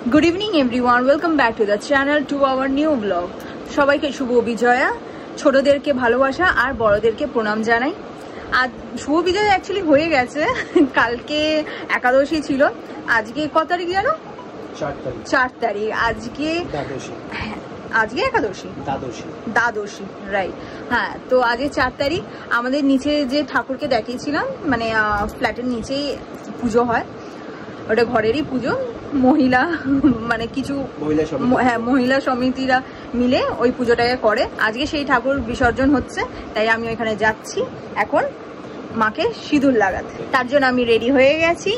Good evening everyone, welcome back to the channel to our new vlog. সবাইকে শুভ বিজয়া, ছোটদেরকে ভালোবাসা আর বড়দেরকে প্রণাম জানাই। আজ শুভ বিজয় অ্যাকচুয়ালি হয়ে গেছে, কালকে একাদশী ছিল। আজকে কত তারিখ জানো? 4 তারিখ। আজকে একাদশী, দ্বাদশী, রাইট। হ্যাঁ, তো আজকে 4 তারিখ। আমাদের নিচে যে ঠাকুরকে দেখিয়েছিলাম, মানে ফ্ল্যাটের নিচেই পুজো হয়, ওটা ঘরেরই পুজো। মহিলা মানে কিছু মহিলা সমিতিরা মিলে ওই পুজোটাকে করে। আজকে সেই ঠাকুর বিসর্জন হচ্ছে, তাই আমি ওইখানে যাচ্ছি এখন মাকে সিঁদুর লাগাতে। তার জন্য আমি রেডি হয়ে গেছি,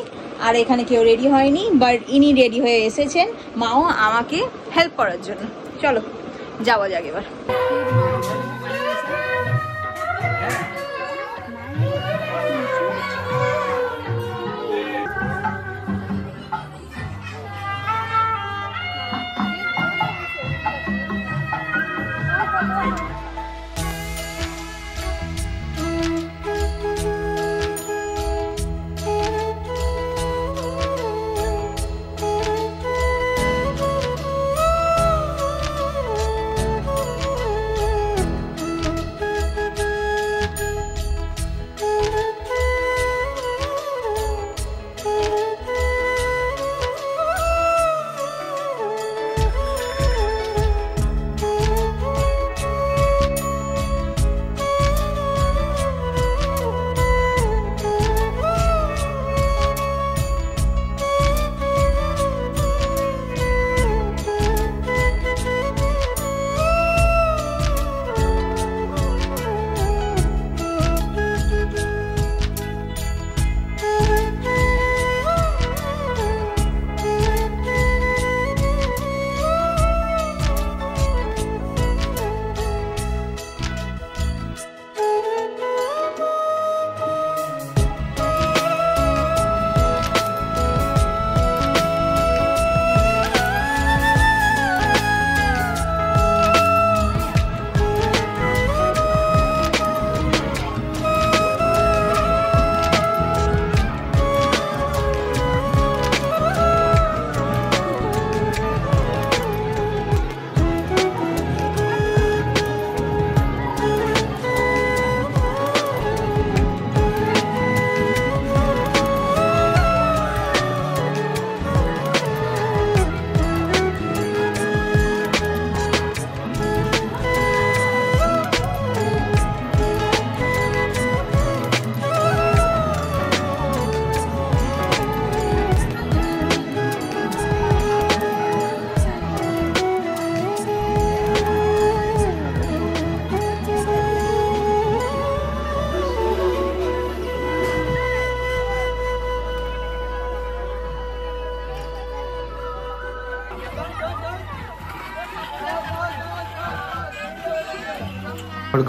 আর এখানে কেউ রেডি হয়নি, বাট ইনি রেডি হয়ে এসেছেন, মাও আমাকে হেল্প করার জন্য। চলো যাওয়া যাক এবার।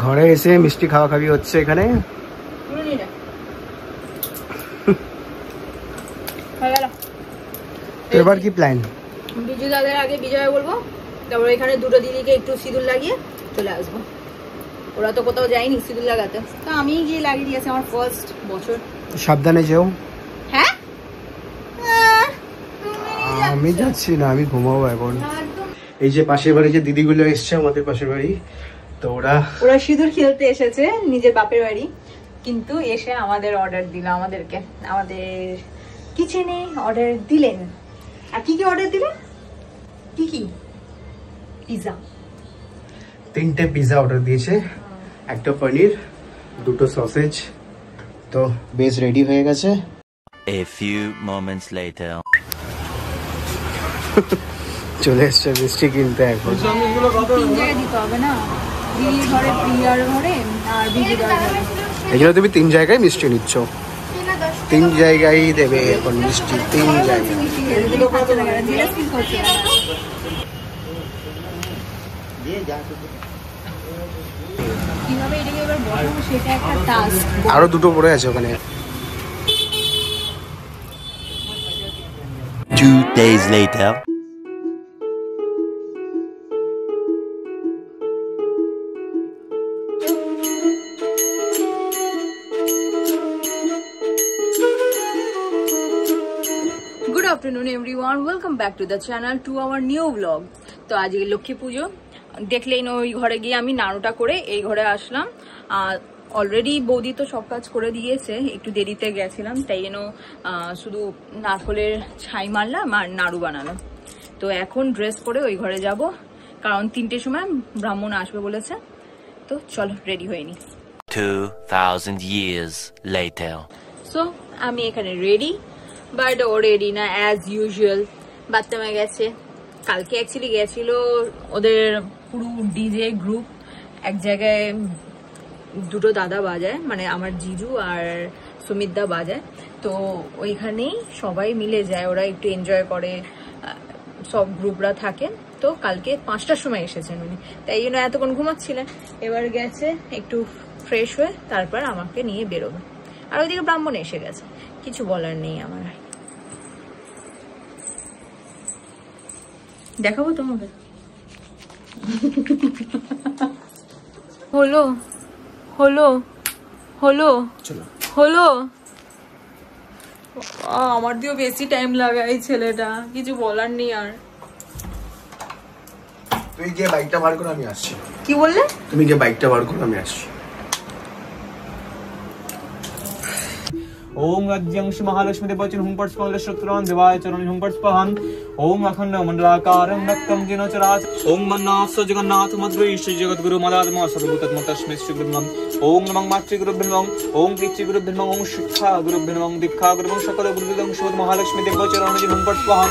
ঘরে এসে মিষ্টি খাওয়া খাওয়ি হচ্ছে এখানে। তো এবার কি প্ল্যান? বিজু দাদার আগে বিজয় বলবো, তারপর এখানে দুটো দিদিকে একটু সিঁদুর লাগিয়ে চলে আসবো। ওরা তো কোথাও যায়নি সিঁদুর লাগাতে, তো আমি গিয়ে লাগিয়ে দিয়েছি, আমার ফার্স্ট বছর। সাবধানে যেও। হ্যাঁ, আমি যাচ্ছি না, আমি ঘুমাবো এখন। এই যে পাশের বাড়ি যে দিদিগুলো এসছে আমাদের পাশের বাড়ি, তো ওরা সিঁদুর খেলতে এসেছে নিজের বাপের বাড়ি, কিন্তু এসে আমাদের অর্ডার দিল, আমাদেরকে আমাদের কিচেনে অর্ডার দিলেন। আর কি কি অর্ডার দিলেন? কি কি? পিজা, 3টে পিজা অর্ডার দিয়েছে, একটা পনির, 2টো সসেজ। তো বেশ রেডি হয়ে গেছে। A few moments later. চলে এসছে মিষ্টি কিনতে। এখন 3 জায়গায় দিতে হবে না, দিদির ঘরে, প্রিয়ার ঘরে আর বিজুদার ঘরে। এই জন্য তুমি 3 জায়গায় মিষ্টি নিচ্ছ। 3 জায়গায় দেবে এখন মিষ্টি, 3 জায়গায়। আরো 2টো পড়ে আছে ওখানে। 2 days later. afternoon everyone, welcome back to the channel to our new vlog. তো আজকে লক্ষ্মী পুজো দেখলেই না, ওই ঘরে গিয়ে আমি নাড়ুটা করে এই ঘরে আসলাম। অলরেডি বৌদি তো সব কাজ করে দিয়েছে, একটু দেরিতে গেছিলাম তাই জন্য শুধু নারকলের ছাই মারলাম আর নাড়ু বানালাম। তো এখন ড্রেস পরে ওই ঘরে যাব, কারণ 3টের সময় ব্রাহ্মণ আসবে বলেছে। তো চলো রেডি হয়ে নি। 2000 years later. সো আমি এখানে রেডি, বাট ও রেডি না অ্যাজ ইউজুয়াল। বাথরুমে গেছে, কালকে অ্যাকচুয়ালি গেছিল ওদের পুরো ডিজে গ্রুপ এক জায়গায়, দুটো দাদা বাজায়, মানে আমার জিজু আর সুমিতদা বাজায়। তো ওইখানেই সবাই মিলে যায়, ওরা একটু এনজয় করে, সব গ্রুপরা থাকে। তো কালকে 5টার সময় এসেছেন উনি, তাই জন্য এতক্ষণ ঘুমাচ্ছিলেন। এবার গেছে একটু ফ্রেশ হয়ে, তারপর আমাকে নিয়ে বেরোবে। আর ওইদিকে ব্রাহ্মণ এসে গেছে, কিছু বলার নেই আমার। দেখাবো তোমাকে। হলো হলো হলো হলো, আমার দিয়েও বেশি টাইম লাগাই ছেলেটা, কিছু বলার নেই আর। তুমি গিয়ে বাইকটা বার করো, আমি আসছি। কি বললে? তুমি গিয়ে বাইকটা বার করো, আমি আসছি। ओम राज्यंश महालक्ष्मी देवचन हुम पट स्पंद शत्रुन देवाय चरण हुम पट स्पहन ओम अखंड मंडलाकारं रक्तं जिनोचराच ओम मन्नाथ जगन्नाथ मद्रीश जगद्गुरु मदात्मा सर्वभूतत्म तस्मै श्री गुरुनम ओम नमः मातृ गुरुभ्यो ओम पितृ गुरुभ्यो ओम शिक्षा गुरुभ्यो दीक्षा गुरुभ्यो सकल गुरुभ्यो शुद्ध महालक्ष्मी देवचरण हुम पट स्पहन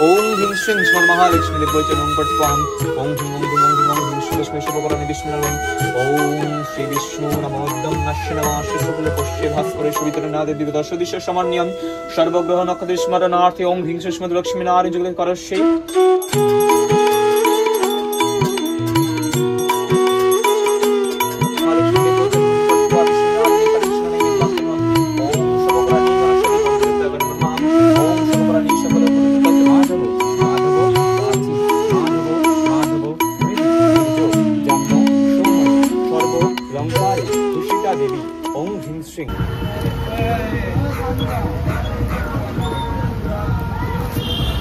ओम ह्रीं श्रीं श्री महालक्ष्मी देवचरण हुम पट स्पहन ओम ह्रीं ओम लक्ष्मी शुभकरणे विष्णुनम ओम श्री विष्णु नमोद्दं नश्यनमा शुक्ल पश्ये भास्करे शुभितरनादे दश दिशा सामान्यम सर्वग्रह नक्षत्र स्मरणार्थे ओम ह्रीं श्रीमद लक्ष्मी नारायण जगत करस्ये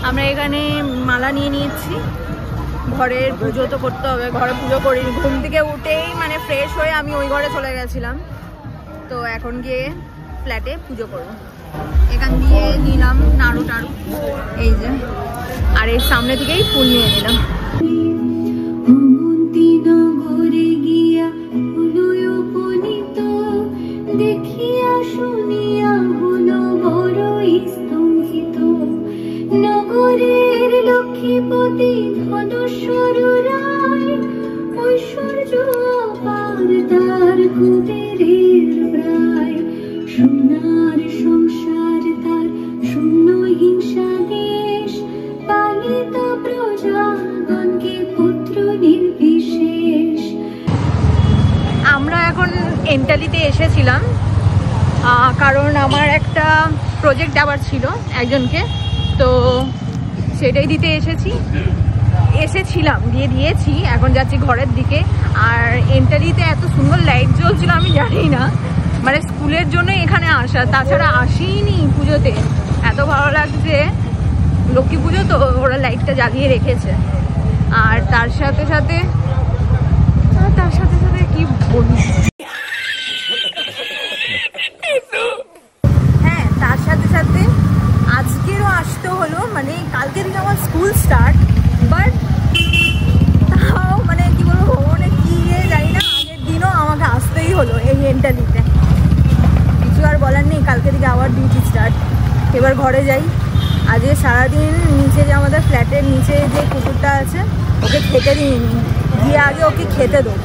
আমরা এখানে মালা নিয়ে নিয়েছি, ঘরের পুজো তো করতে হবে, ঘরে পুজো করি। ঘুম থেকে উঠেই মানে ফ্রেশ হয়ে আমি ওই ঘরে চলে গেছিলাম। তো এখন গিয়ে ফ্ল্যাটে পুজো করব। এখান দিয়ে নিলাম নাড়ু টাড়ু, এই যে, আর এর সামনে থেকেই ফুল নিয়ে নিলাম। দেখিয়া শুনিয়া হলো বড়ই স্তম্ভিত, নগরের লক্ষ্মীপতি ধনেশ্বর রায়, ঐশ্বর্য অপার তার কুবেরের প্রায়, সোনার সংসার তার শূন্য হিংসা দেশ, পালিত প্রজাগণকে পুত্র নির্বিশেষ। আমরা এখন এন্টালিতে এসেছিলাম, কারণ আমার একটা প্রজেক্ট দেওয়ার ছিল একজনকে, তো সেটাই দিতে এসেছিলাম, দিয়ে দিয়েছি। এখন যাচ্ছি ঘরের দিকে। আর এন্টালিতে এত সুন্দর লাইট জ্বলছিল আমি জানি না, মানে স্কুলের জন্য এখানে আসা, তাছাড়া আসিনি পুজোতে। এত ভালো লাগছে, লক্ষ্মী পুজো তো ওরা লাইটটা জ্বালিয়ে রেখেছে। আর তার সাথে সাথে কি বলি, হ্যাঁ তার সাথে সাথে আজকেরও আসতে হলো, মানে কালকে থেকে আমার স্কুল স্টার্ট, বাট তাও মানে কি বলবো, ভবনে কি জানি না, আগের দিনও আমাকে আসতেই হলো এই এন্টালিতে। কিছু আর বলার নেই, কালকে থেকে আবার ডিউটি স্টার্ট। এবার ঘরে যাই। আজকে সারাদিন নিচে যে আমাদের ফ্ল্যাটের নিচে যে কুকুরটা আছে, ওকে খেতে দিইনি, গিয়ে আগে ওকে খেতে দেবো।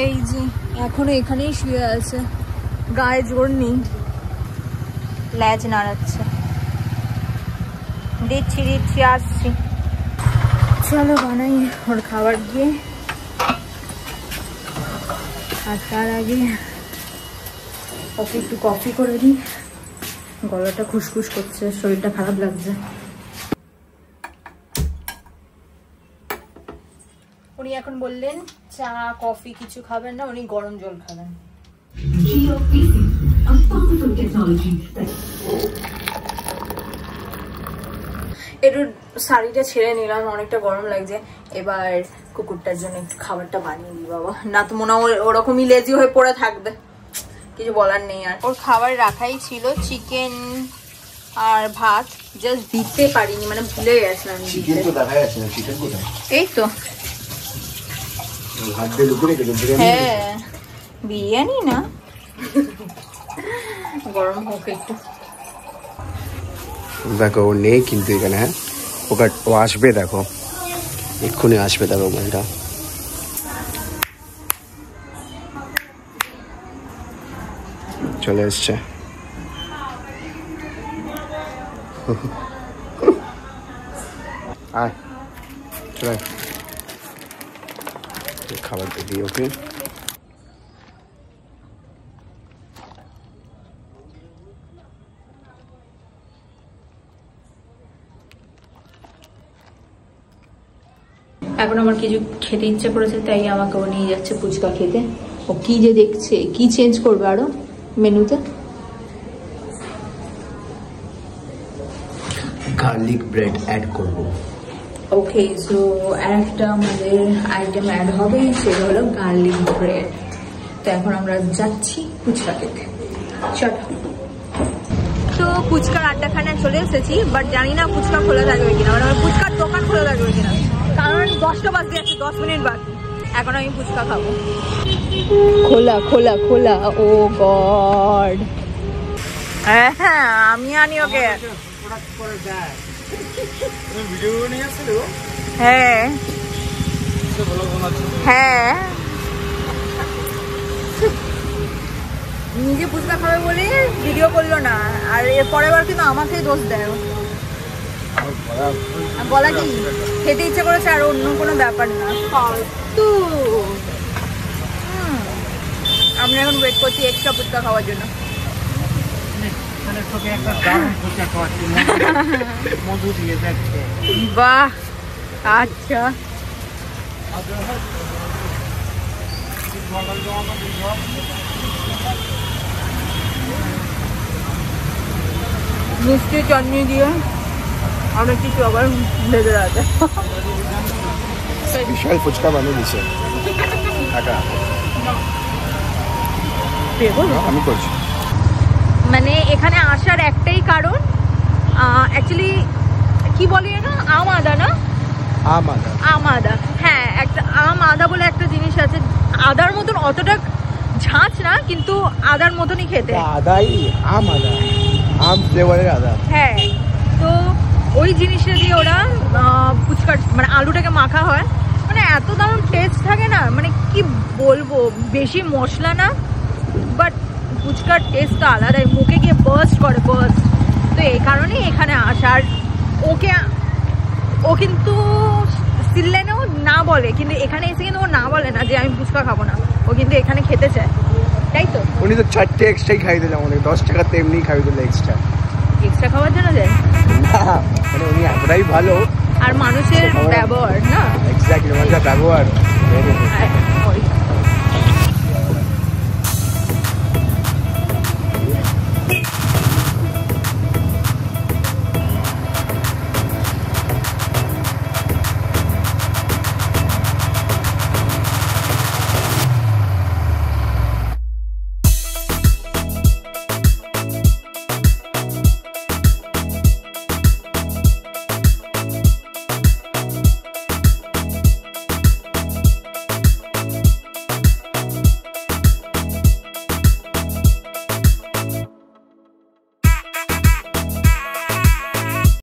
এই যে এখনো এখানেই শুয়ে আছে, গায়ে জোর নেই, ল্যাজ নাড়াচ্ছে। দিচ্ছি আসছি। চলো বানাই ওর খাবার গিয়ে। আর তার আগে ওকে একটু কফি করে দিই, গলাটা খুসখুস করছে, শরীরটা খারাপ লাগছে। উনি এখন বললেন চা কফি কিছু খাবেন না, উনি গরম জল খাবেন। একটু শাড়িটা ছেড়ে নিলাম, অনেকটা গরম লাগছে। এবার কুকুরটার জন্য একটু খাবারটা বানিয়ে দিই বাবা, না তো মনে হয় ওরকমই লেজি হয়ে পড়ে থাকবে, কিছু বলার নেই। আর ওর খাবার রাখাই ছিল চিকেন আর ভাত, জাস্ট দিতে পারিনি, মানে ভুলে গেছিলাম দিতে। এই তো হ্যাঁ বিরিয়ানি না, গরম হোক একটু। দেখো ও নেই কিন্তু এখানে, হ্যাঁ ও আসবে, দেখো এক্ষুনি আসবে, দেখো বলটা চলে এসছে। আয় চলে খাবারটা দিই ওকে। এখন আমার কিছু খেতে ইচ্ছা করেছে, তাই আমাকে ও নিয়ে যাচ্ছে ফুচকা খেতে। ও কি যে দেখছে, কি চেঞ্জ করবে আরো মেনুতে। গার্লিক ব্রেড অ্যাড করব। ওকে, সো একটা আমাদের আইটেম অ্যাড হবে, সেটা হলো গার্লিক ব্রেড। তো এখন আমরা যাচ্ছি ফুচকা খেতে, চলো। তো ফুচকার আড্ডাখানায় চলে এসেছি, বাট জানি না ফুচকা খোলা থাকবে কিনা, মানে ফুচকার দোকান খোলা থাকবে কিনা, কারণ 10টা বাজতে যাচ্ছে, 10 মিনিট বাকি। এখন আমি ফুচকা খাবো। খোলা খোলা খোলা, ও গড। হ্যাঁ হ্যাঁ আমি আনি ওকে। হ্যাঁ হ্যাঁ নিজে ফুচকা খাবে বলে ভিডিও করলো না, আর এর পরের বার কিন্তু আমাকেই দোষ দেয়। বলা কি খেতে ইচ্ছে করেছে, আর অন্য কোনো ব্যাপার না, ফালতু। আমি এখন ওয়েট করছি এক্সট্রা ফুচকা খাওয়ার জন্য। বাহ আচ্ছা, মিষ্টি চাটনি দিয়ে অনেক কিছু আবার ভেজে রাখে। বিশাল ফুচকা বানিয়ে দিচ্ছে, আমি করছি। মানে এখানে আসার একটাই কারণ, অ্যাকচুয়ালি কি বলি না, আম আদা না, আম আদা, হ্যাঁ একটা আম আদা বলে একটা জিনিস আছে। আদার মতন অতটা ঝাঁঝ না, কিন্তু আদার মতনই খেতে। আদাই আম আদা, আম ফ্লেভারের আদা। হ্যাঁ, তো ওই জিনিসটা দিয়ে ওরা ফুচকা মানে আলুটাকে মাখা হয়, মানে এত দারুণ টেস্ট থাকে না, মানে কি বলবো, বেশি মশলা না, বাট ফুচকার টেস্ট তো আলাদাই, মুখে গিয়ে বার্স্ট করে, বার্স্ট। তো এই কারণেই এখানে আসার। ও কিন্তু সিললেনেও না বলে, কিন্তু এখানে এসে কিন্তু ও না বলে না যে আমি ফুচকা খাবো না, ও কিন্তু এখানে খেতে চায়, তাই তো। উনি তো 4টে এক্সট্রাই খাই দিলাম, আমাদের 10 টাকা তো এমনি খাই দিল এক্সট্রা খাওয়ার জন্য যায়, মানে উনি এতটাই ভালো। আর মানুষের ব্যবহার না, এক্স্যাক্টলি, ব্যবহার